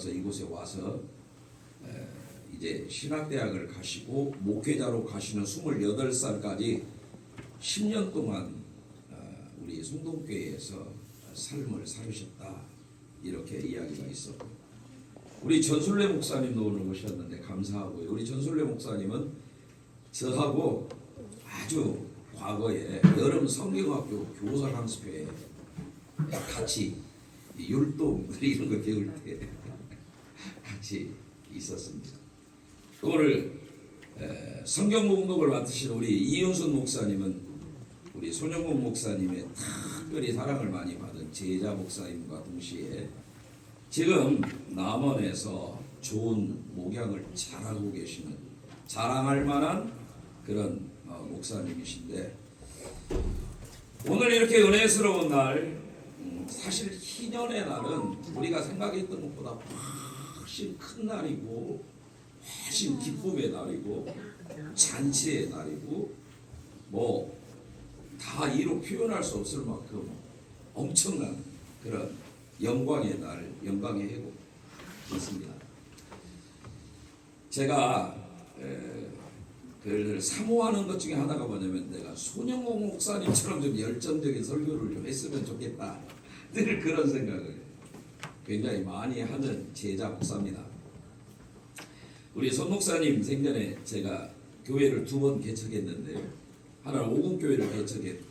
나서 이곳에 와서 이제 신학대학을 가시고 목회자로 가시는 28살까지 10년 동안 우리 송동교회에서 삶을 살으셨다, 이렇게 이야기가 있었고, 우리 전술래 목사님도 오늘 오셨는데 감사하고요. 우리 전술래 목사님은 저하고 아주 과거에 여름 성경학교 교사 강습회에 같이 율동 이런 거 배울 때 같이 있었습니다. 오늘 성경 목록을 맡으신 우리 이윤순 목사님은 우리 손영국 목사님의 특별히 사랑을 많이 받은 제자 목사님과 동시에 지금 남원에서 좋은 목양을 잘하고 계시는 자랑할 만한 그런 목사님이신데, 오늘 이렇게 은혜스러운 날, 사실 희년의 날은 우리가 생각했던 것보다 훨씬 큰 날이고 훨씬 기쁨의 날이고 잔치의 날이고 뭐 다 이로 표현할 수 없을 만큼 엄청난 그런 영광의 날, 영광의 해고 있습니다. 제가 그 사모하는 것 중에 하나가 뭐냐면, 내가 손영국 목사님처럼 좀 열정적인 설교를 좀 했으면 좋겠다, 늘 그런 생각을 굉장히 많이 하는 제자 목사입니다. 우리 손 목사님 생전에 제가 교회를 2번 개척했는데요, 하나는 오금교회를 개척했고,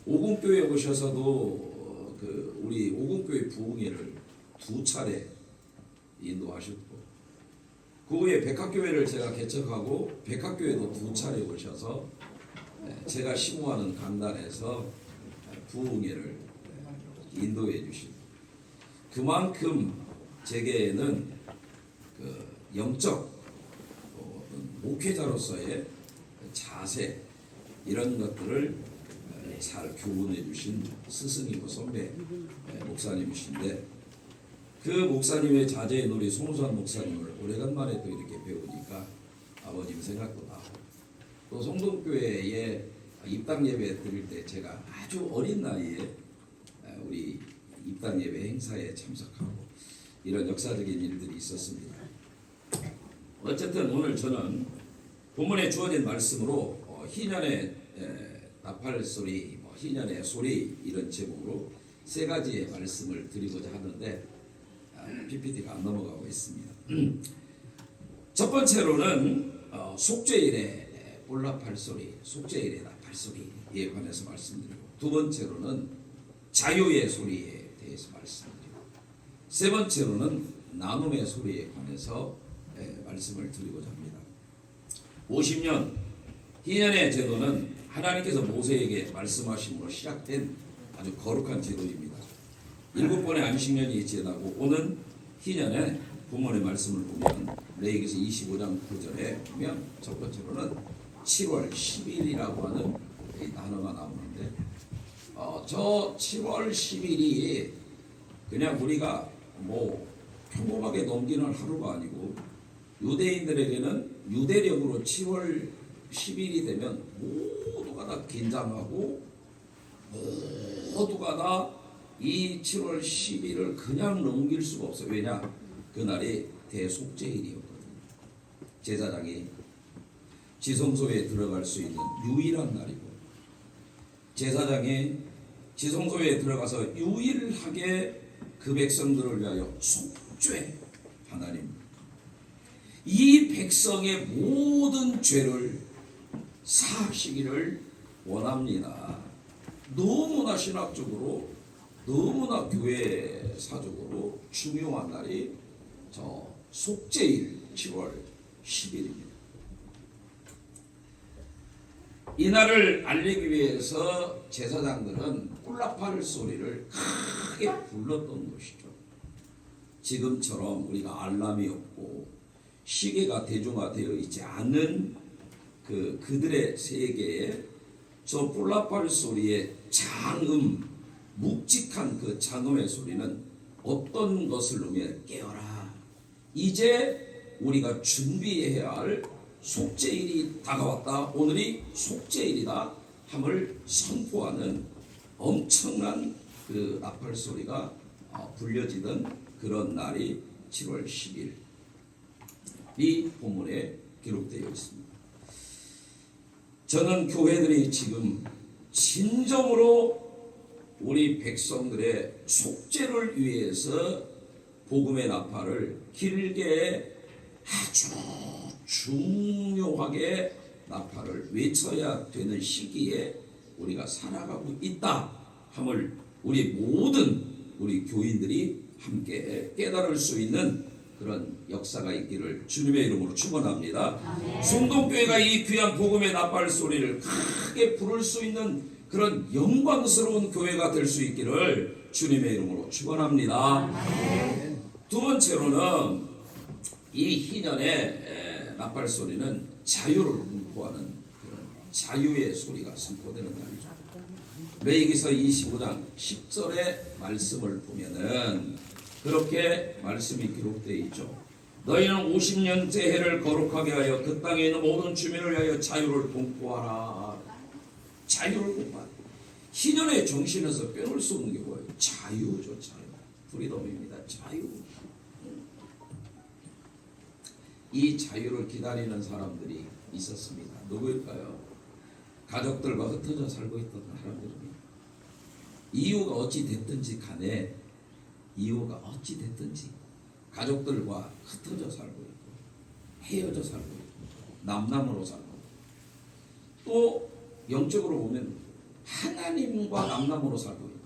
오금교회 오셔서도 우리 오금교회 부흥회를 2차례 인도하셨고, 그 후에 백학교회를 제가 개척하고 백학교회도 2차례 오셔서 제가 심호하는 강단에서 부흥회를 인도해 주신, 그만큼 제게는 그 영적 목회자로서의 자세, 이런 것들을 잘 교훈해 주신 스승이고 선배 목사님이신데, 그 목사님의 자제인 우리 송수환 목사님을 오래간만에 또 이렇게 배우니까 아버님 생각도 나고, 또 송동교회에 입당 예배 드릴 때 제가 아주 어린 나이에 우리 입당 예배 행사에 참석하고 이런 역사적인 일들이 있었습니다. 어쨌든 오늘 저는 본문에 주어진 말씀으로 희년의 나팔 소리, 희년의 소리, 이런 제목으로 3가지의 말씀을 드리고자 하는데 PPT가 안 넘어가고 있습니다. 첫 번째로는 속죄일의 볼나팔 소리, 속죄일의 나팔 소리에 관해서 말씀드리고, 2번째로는 자유의 소리에 대해서 말씀드리고, 3번째로는 나눔의 소리에 관해서 말씀을 드리고자 합니다. 50년 희년의 제도는 하나님께서 모세에게 말씀하심으로 시작된 아주 거룩한 제도입니다. 7번의 안식년이 지나고 오는 희년의 본문의 말씀을 보면 레위기서 25장 9절에 보면 첫 번째로는 7월 10일이라고 하는 이 단어가 나오는데, 저 7월 10일이 그냥 우리가 뭐 평범하게 넘기는 하루가 아니고, 유대인들에게는 유대력으로 7월 10일이 되면 모두가 다 긴장하고 모두가 다 이 7월 10일을 그냥 넘길 수가 없어요. 왜냐? 그날이 대속죄일이었거든요. 제사장이 지성소에 들어갈 수 있는 유일한 날이고, 제사장이 지성소에 들어가서 유일하게 그 백성들을 위하여 속죄, 하나님 이 백성의 모든 죄를 사하시기를 원합니다. 너무나 신학적으로, 너무나 교회사적으로 중요한 날이 저 속죄일 7월 10일입니다. 이 날을 알리기 위해서 제사장들은 꿀나팔 소리를 크게 불렀던 것이죠. 지금처럼 우리가 알람이 없고 시계가 대중화되어 있지 않은 그들의 세계에 저 꿀나팔 소리의 장음, 묵직한 그 장음의 소리는 어떤 것을 의미해? 깨어라, 이제 우리가 준비해야 할 속죄일이 다가왔다, 오늘이 속죄일이다 함을 선포하는 엄청난 그 나팔 소리가 불려지던 그런 날이 7월 10일 이 본문에 기록되어 있습니다. 저는 교회들이 지금 진정으로 우리 백성들의 속죄를 위해서 복음의 나팔을 길게 아주 중요하게 나팔을 외쳐야 되는 시기에 우리가 살아가고 있다 함을 우리 모든 우리 교인들이 함께 깨달을 수 있는 그런 역사가 있기를 주님의 이름으로 축원합니다. 송동교회가 이 귀한 복음의 나팔 소리를 크게 부를 수 있는 그런 영광스러운 교회가 될 수 있기를 주님의 이름으로 축원합니다. 두 번째로는 이 희년의 나팔 소리는 자유를 선포하는 그런 자유의 소리가 선포되는 날이죠. 레위기서 25장 10절의 말씀을 보면은 그렇게 말씀이 기록되어 있죠. 너희는 50년째 해를 거룩하게 하여 그 땅에 있는 모든 주민을 위하여 자유를 공포하라. 자유를 공포하라. 희년의 정신에서 빼놓을 수 없는 게 뭐예요? 자유죠. 자유. 프리덤입니다. 자유. 이 자유를 기다리는 사람들이 있었습니다. 누구일까요? 가족들과 흩어져 살고 있던 사람들입니다. 이유가 어찌 됐든지 간에 가족들과 흩어져 살고 있고 헤어져 살고 있고 남남으로 살고 있고 또 영적으로 보면 하나님과 남남으로 살고 있고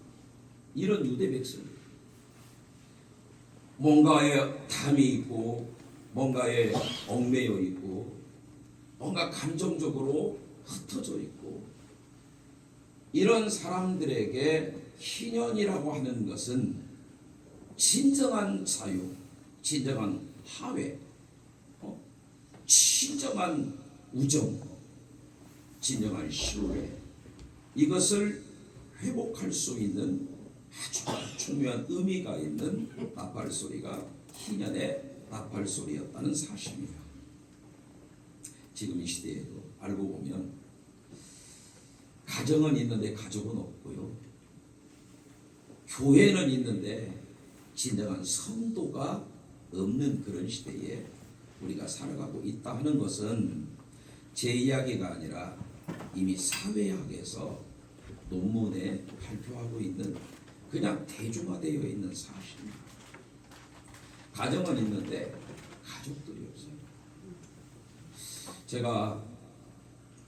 이런 유대 백성들 뭔가에 담이 있고 뭔가에 얽매여 있고 뭔가 감정적으로 흩어져 있고 이런 사람들에게 희년이라고 하는 것은 진정한 자유, 진정한 화해, 진정한 우정, 진정한 신뢰 이것을 회복할 수 있는 아주 중요한 의미가 있는 나팔 소리가 희년의 나팔 소리였다는 사실입니다. 지금 이 시대에도 알고 보면 가정은 있는데 가족은 없고요. 교회는 있는데 진정한 성도가 없는 그런 시대에 우리가 살아가고 있다 하는 것은 제 이야기가 아니라 이미 사회학에서 논문에 발표하고 있는 그냥 대중화되어 있는 사실입니다. 가정은 있는데 가족들이 없어요. 제가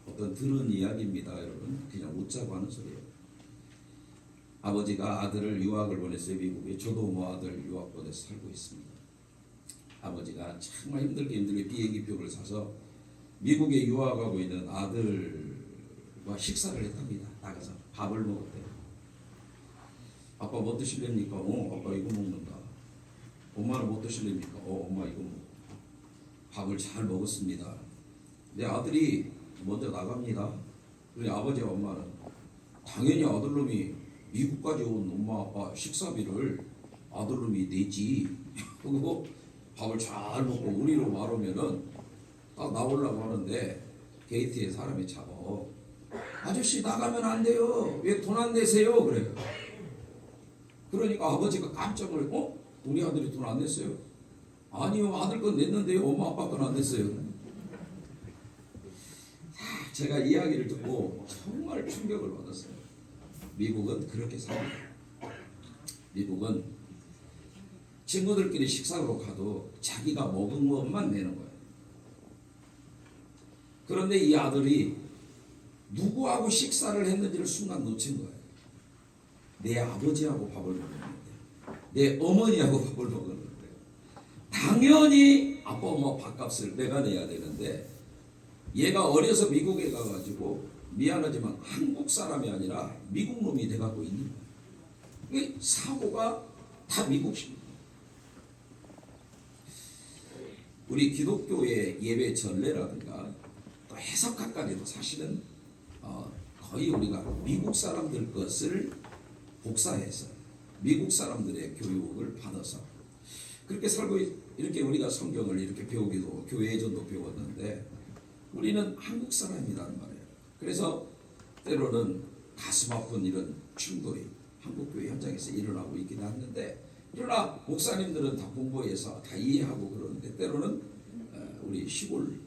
어떤 들은 이야기입니다, 여러분. 그냥 웃자고 하는 소리예요. 아버지가 아들을 유학을 보냈어요, 미국에. 저도 뭐 아들 유학 보내서 살고 있습니다. 아버지가 정말 힘들게 비행기표를 사서 미국에 유학하고 있는 아들과 식사를 했답니다. 나가서 밥을 먹었대요. 아빠 뭐 드실랍니까? 아빠 이거 먹는다. 엄마는 뭐 드실랍니까? 엄마 이거 먹는다. 밥을 잘 먹었습니다. 내 아들이 먼저 나갑니다. 우리 아버지와 엄마는 당연히 아들놈이 미국까지 온 엄마 아빠 식사비를 아들놈이 내지. 그리고 밥을 잘 먹고 우리로 말하면은 딱 나오려고 하는데 게이트에 사람이 잡아. 아저씨 나가면 안 돼요. 왜 돈 안 내세요? 그래요. 그러니까 아버지가 깜짝 놀고 우리 아들이 돈 안 냈어요? 아니요, 아들 건 냈는데요. 엄마 아빠 건 안 냈어요. 제가 이야기를 듣고 정말 충격을 받았어요. 미국은 그렇게 삽니다. 미국은 친구들끼리 식사로 가도 자기가 먹은 것만 내는 거예요. 그런데 이 아들이 누구하고 식사를 했는지를 순간 놓친 거예요. 내 아버지하고 밥을 먹었는데, 내 어머니하고 밥을 먹었는데, 당연히 아빠 엄마 밥값을 내가 내야 되는데, 얘가 어려서 미국에 가가지고 미안하지만 한국 사람이 아니라 미국 놈이 돼가고 있는 거예요. 사고가 다 미국식입니다. 우리 기독교의 예배 전례라든가 또 해석학까지도 사실은 거의 우리가 미국 사람들 것을 복사해서 미국 사람들의 교육을 받아서 그렇게 살고 이렇게 우리가 성경을 이렇게 배우기도 교회 예전도 배웠는데 우리는 한국 사람이라는 말이에요. 그래서 때로는 가슴 아픈 이런 충돌이 한국 교회 현장에서 일어나고 있긴 하는데 그러나 목사님들은 다 공부해서 다 이해하고 그러는데 때로는 우리 시골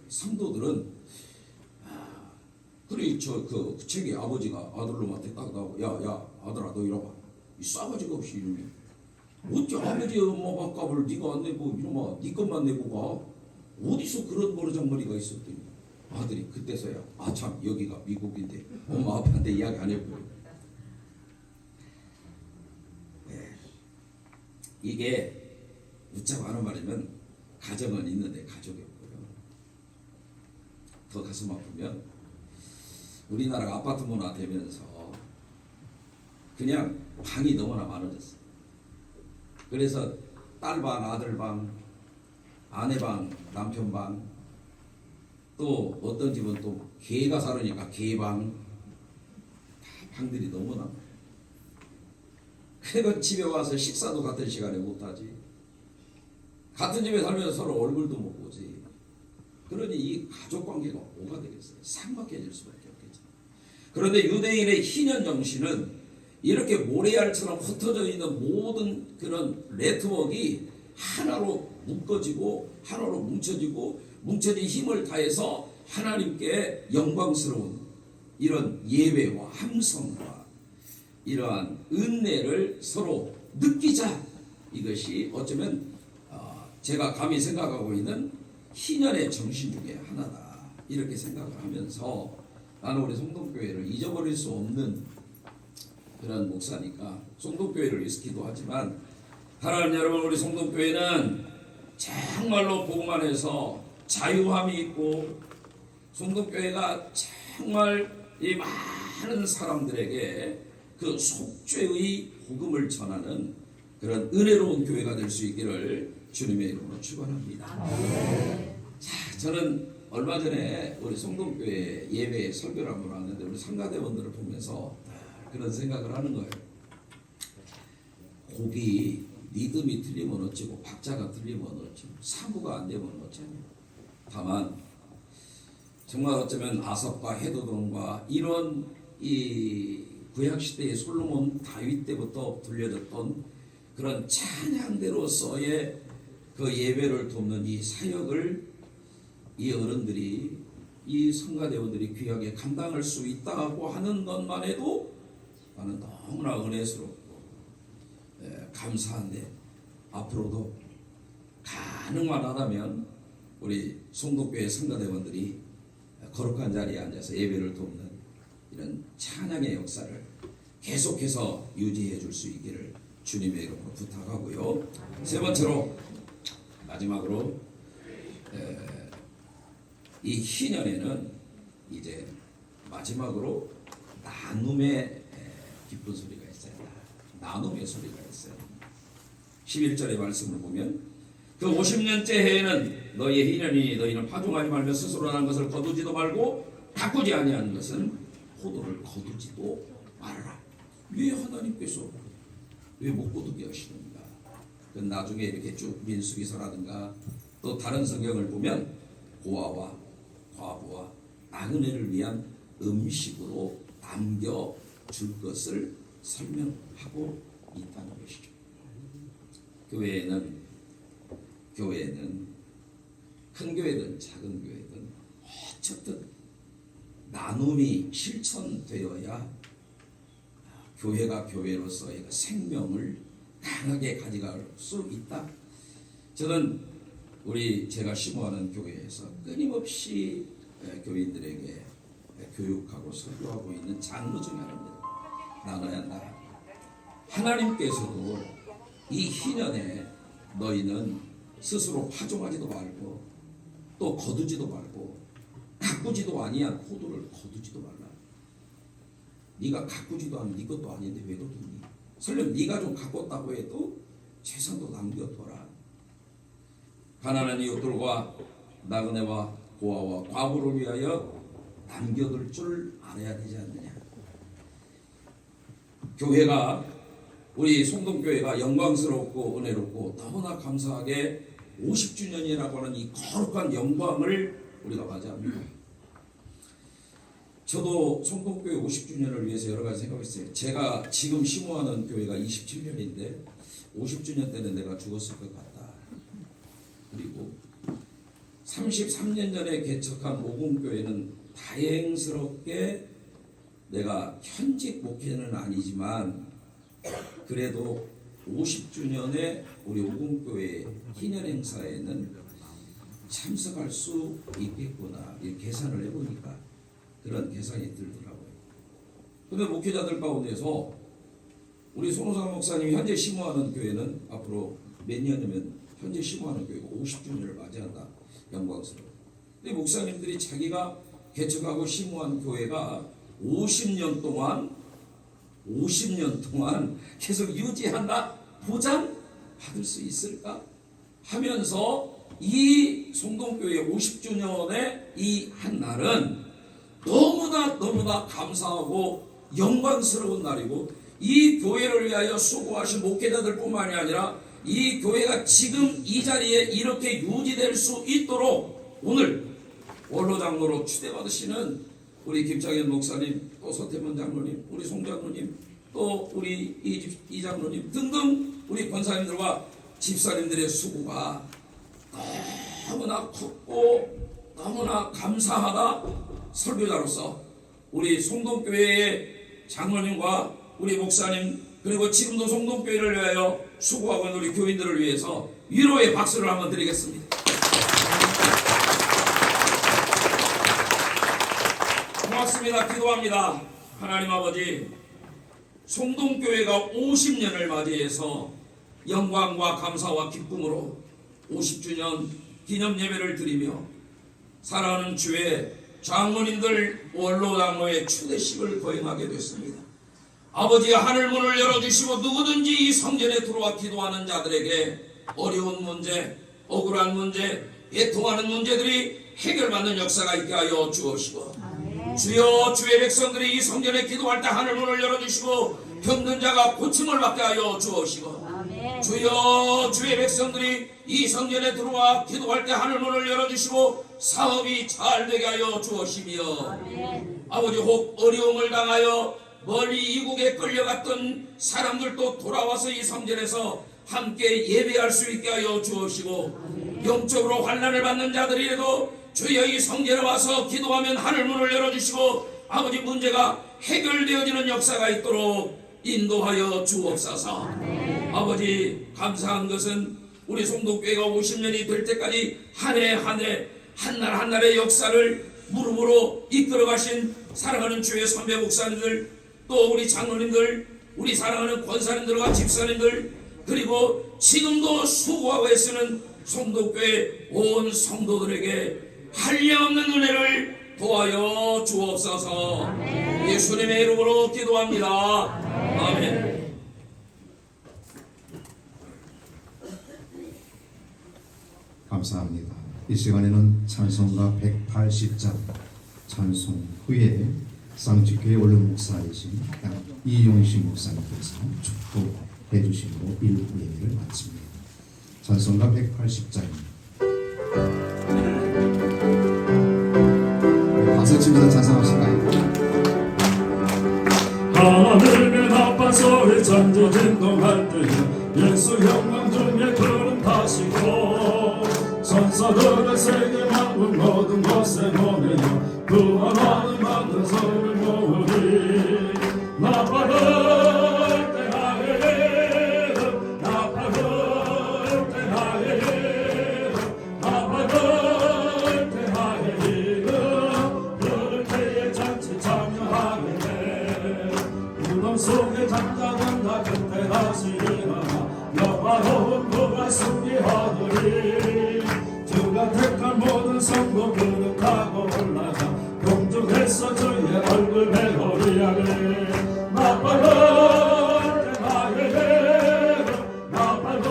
성도들은 그래 그 책에 아버지가 아들놈한테 딱 나오고 야야 아들아 너 이러봐 이 싸가지가 없이 이러면 어째 아버지 엄마 밥값을 네가 안 내고 이놈아 네 것만 내고 가 어디서 그런 버르장머리가 있었더니 아들이 그때서야 아 참 여기가 미국인데 엄마 아빠한테 이야기 안 해보고 이게 웃자고 하는 말이면 가정은 있는데 가족이 없고요. 더 가슴 아프면 우리나라가 아파트 문화 되면서 그냥 방이 너무나 많아졌어요. 그래서 딸방, 아들방, 아내방, 남편방 또 어떤 집은 또 개가 살으니까 개방 다 방들이 너무 많아요. 그러니까 집에 와서 식사도 같은 시간에 못하지. 같은 집에 살면서 서로 얼굴도 못 보지. 그러니 이 가족관계가 뭐가 되겠어요? 삭막해질 수밖에 없겠죠. 그런데 유대인의 희년 정신은 이렇게 모래알처럼 흩어져 있는 모든 그런 네트워크가 하나로 묶어지고 하나로 뭉쳐진 힘을 다해서 하나님께 영광스러운 이런 예배와 함성과 이러한 은혜를 서로 느끼자. 이것이 어쩌면 제가 감히 생각하고 있는 희년의 정신 중에 하나다. 이렇게 생각을 하면서 나는 우리 성동교회를 잊어버릴 수 없는 그런 목사니까 성동교회를 위해서 기도하지만 하나님 여러분 우리 성동교회는 정말로 복음 안에서 자유함이 있고 성동교회가 정말 이 많은 사람들에게 그 속죄의 복음을 전하는 그런 은혜로운 교회가 될 수 있기를 주님의 이름으로 축원합니다. 자, 저는 얼마 전에 우리 성동교회 예배 설교를 한번 왔는데 우리 상가대원들을 보면서 그런 생각을 하는 거예요. 곡이 리듬이 틀리면 어쩌고 박자가 틀리면 어쩌고 사부가 안 되면 어쩌고 다만 정말 어쩌면 아삽과 헤도돈과 이런 이 구약시대의 솔로몬 다윗 때부터 들려졌던 그런 찬양대로서의 그 예배를 돕는 이 사역을 이 어른들이 이 성가대원들이 귀하게 감당할 수 있다고 하는 것만 해도 나는 너무나 은혜스럽고 감사한데 앞으로도 가능만 하다면 우리 송도교회 성가대원들이 거룩한 자리에 앉아서 예배를 돕는 이런 찬양의 역사를 계속해서 유지해 줄 수 있기를 주님의 이름으로 부탁하고요. 세 번째로 마지막으로 이 희년에는 이제 마지막으로 나눔의 기쁜 소리가 있어요. 나눔의 소리가 있어요. 11절의 말씀을 보면 그 50년째 해에는 너희의 희년이 너희는 파종하지 말며 스스로 난 것을 거두지도 말고 가꾸지 아니하는 것은 포도를 거두지도 말아라. 왜 하나님께서 왜 못 거두게 하시는가? 그 나중에 이렇게 쭉 민수기서라든가 또 다른 성경을 보면 고아와 과부와 나그네를 위한 음식으로 남겨줄 것을 설명하고 있다는 것이죠. 교회는 큰 교회든 작은 교회든 어쨌든 나눔이 실천되어야 교회가 교회로서의 생명을 강하게 가져갈 수 있다. 저는 제가 심호하는 교회에서 끊임없이 교인들에게 교육하고 설교하고 있는 장로 중에 하나입니다. 나눠야 한다. 하나님께서도 이 희년에 너희는 스스로 파종하지도 말고 또 거두지도 말고 가꾸지도 아니한 포도를 거두지도 말라. 네가 가꾸지도 않은 네 것도 아닌데 왜 거두니? 설령 네가 좀 가꿨다고 해도 재산도 남겨둬라. 가난한 이웃들과 나그네와 고아와 과부를 위하여 남겨둘 줄 알아야 되지 않느냐. 교회가 우리 송동교회가 영광스럽고 은혜롭고 너무나 감사하게 50주년이라고 하는 이 거룩한 영광을 우리가 맞이합니다. 저도 송동교회 50주년을 위해서 여러 가지 생각했어요. 제가 지금 심호하는 교회가 27년인데 50주년 때는 내가 죽었을 것 같다. 그리고 33년 전에 개척한 오공교회는 다행스럽게 내가 현직 목회는 아니지만 그래도 50주년에 우리 오공교회 희년 행사에는 참석할 수 있겠구나. 계산을 해보니까 그런 계산이 들더라고요. 근데 목회자들 가운데서 우리 손호상 목사님이 현재 심호하는 교회는 앞으로 몇 년이면 현재 심호하는 교회가 50주년을 맞이한다. 영광스러워. 근데 목사님들이 자기가 개척하고 심호한 교회가 50년 동안 계속 유지한다? 보장 받을 수 있을까? 하면서 이 송동교회 50주년의 이 한 날은 너무나 감사하고 영광스러운 날이고 이 교회를 위하여 수고하신 목회자들 뿐만이 아니라 이 교회가 지금 이 자리에 이렇게 유지될 수 있도록 오늘 원로장로로 추대받으시는 우리 김창현 목사님, 또 서태문 장로님, 우리 송 장로님, 또 우리 이 장로님 등등 우리 권사님들과 집사님들의 수고가 너무나 컸고 너무나 감사하다. 설교자로서 우리 송동교회의 장로님과 우리 목사님 그리고 지금도 송동교회를 위하여 수고하고 있는 우리 교인들을 위해서 위로의 박수를 한번 드리겠습니다. 고맙습니다. 기도합니다. 하나님 아버지, 송동교회가 50년을 맞이해서 영광과 감사와 기쁨으로 50주년 기념 예배를 드리며 사랑하는 주의 장로님들 원로장로의 추대식을 거행하게 됐습니다. 아버지가 하늘 문을 열어주시고 누구든지 이 성전에 들어와 기도하는 자들에게 어려운 문제, 억울한 문제, 애통하는 문제들이 해결받는 역사가 있게 하여 주옵시고 주여 주의 백성들이 이 성전에 기도할 때 하늘 문을 열어주시고 병든 자가 고침을 받게 하여 주옵시고 주여 주의 백성들이 이 성전에 들어와 기도할 때 하늘 문을 열어주시고 사업이 잘 되게 하여 주옵시며 아버지 혹 어려움을 당하여 멀리 이국에 끌려갔던 사람들도 돌아와서 이 성전에서 함께 예배할 수 있게 하여 주옵시고 영적으로 환난을 받는 자들이라도 주여 이 성전에 와서 기도하면 하늘 문을 열어주시고 아버지 문제가 해결되어지는 역사가 있도록 인도하여 주옵소서. 아버지 감사한 것은 우리 송동교회가 50년이 될 때까지 한 해 한 해 한 날 한 날의 역사를 무릎으로 이끌어 가신 사랑하는 주의 선배 목사님들 또 우리 장로님들 우리 사랑하는 권사님들과 집사님들 그리고 지금도 수고하고 애쓰는 송동교회 온 성도들에게 한량없는 은혜를 도와여 주옵소서. 예수님의 이름으로 기도합니다. 아멘. 감사합니다. 이 시간에는 찬송가 180장 찬송 후에 쌍지교회 원로 목사이신 이용신 목사님께서 축복해 주시고 일부 예배를 마칩니다. 찬송가 180장입니다. 박수 치면서 찬송하실까요? 하늘의 나팔 소리 전도 진동할 때 예수 영광 중에 구름 타시고 천사들의 세계 만국 모든 곳에 보내며 구원하는 만든 소리를 모으리 나팔을 때 하에 나팔을 때 하에 나팔을 때 하에 그럴 때에 잔치 참여하게 돼 무덤 속에 잠자던 나 그때 하시리라 여호와는 그가 승리하더니 주가 택한 모든 성도 그릇하고 올라가 공중에서 주의 얼굴 배우리하네 나팔을 때 하에 나팔을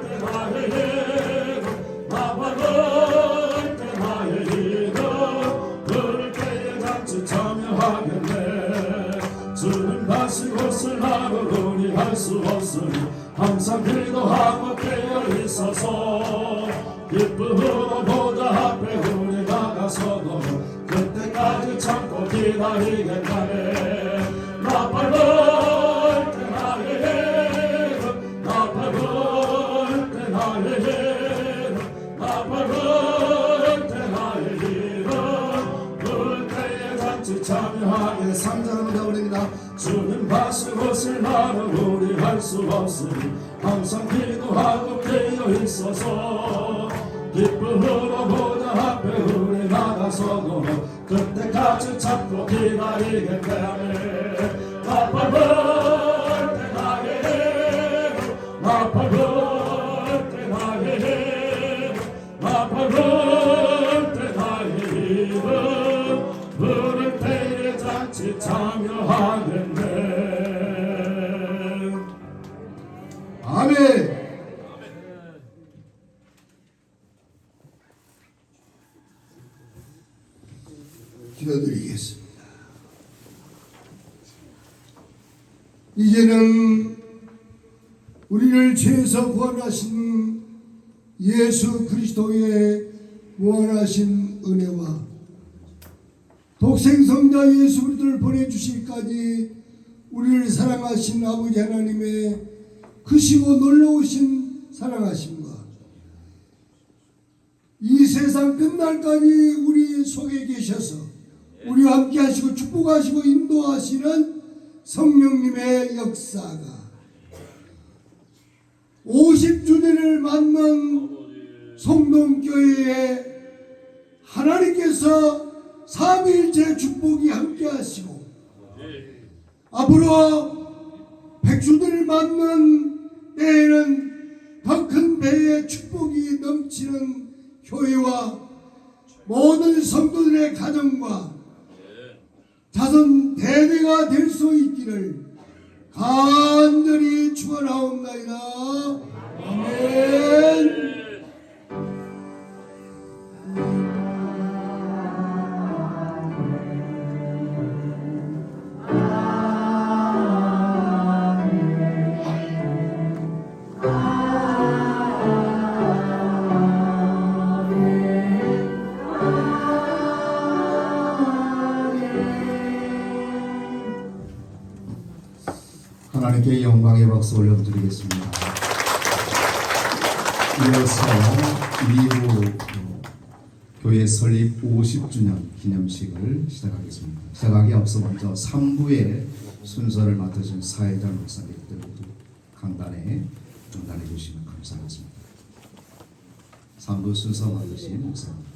때 하에 나팔을 때 하에 그럴 때에 같이 참여하겠네 주님 다시 옷을 나누니 할 수 없으니 항상 기도하고 깨어 있어서 기쁨으로 보좌 앞에 우리 나가서도 그때까지 참고 기다리겠다네 나팔을 때 하에 나의 이름 아파볼 때 나의 이름 부를 때에 같이 참여하게 3절은 되어버립니다. 주는 밭을 곳을 나를 우리 할 수 없으니 항상 기도하고 깨어 있어서 기쁨으로 보좌 앞에 우리 나가서도 그때까지 참고 기다리겠다네. 아파볼 때 나의 이름 아파볼 때 나의 이름 아파볼 때 나의 이름 부를 때에 잔치 참여하겠네. 아멘. 기도드리겠습니다. 이제는 우리를 죄에서 구원하신 예수 그리스도의 무한하신 은혜와 독생성자 예수 그리스도를 보내주실까지 우리를 사랑하신 아버지 하나님의 크시고 놀라우신 사랑하심과 이 세상 끝날까지 우리 속에 계셔서 우리와 함께 하시고 축복하시고 인도하시는 성령님의 역사가 50주년을 맞는 성동교회에 하나님께서 삼위일체 축복이 함께 하시고 앞으로 100주년을 맞는 때에는 더 큰 배의 축복이 넘치는 교회와 모든 성도들의 가정과 자손 대대가 될 수 있기를 간절히 축원하옵나이다. 아멘. 하나님께 영광의 박수 올려드리겠습니다. 이어서 2부 교회 설립 50주년 기념식을 시작하겠습니다. 시작하기 앞서 먼저 3부의 순서를 맡으신 사회자 목사님들 모두 강단에 중단해 주시면 감사하겠습니다. 3부 순서 맡으신 목사님.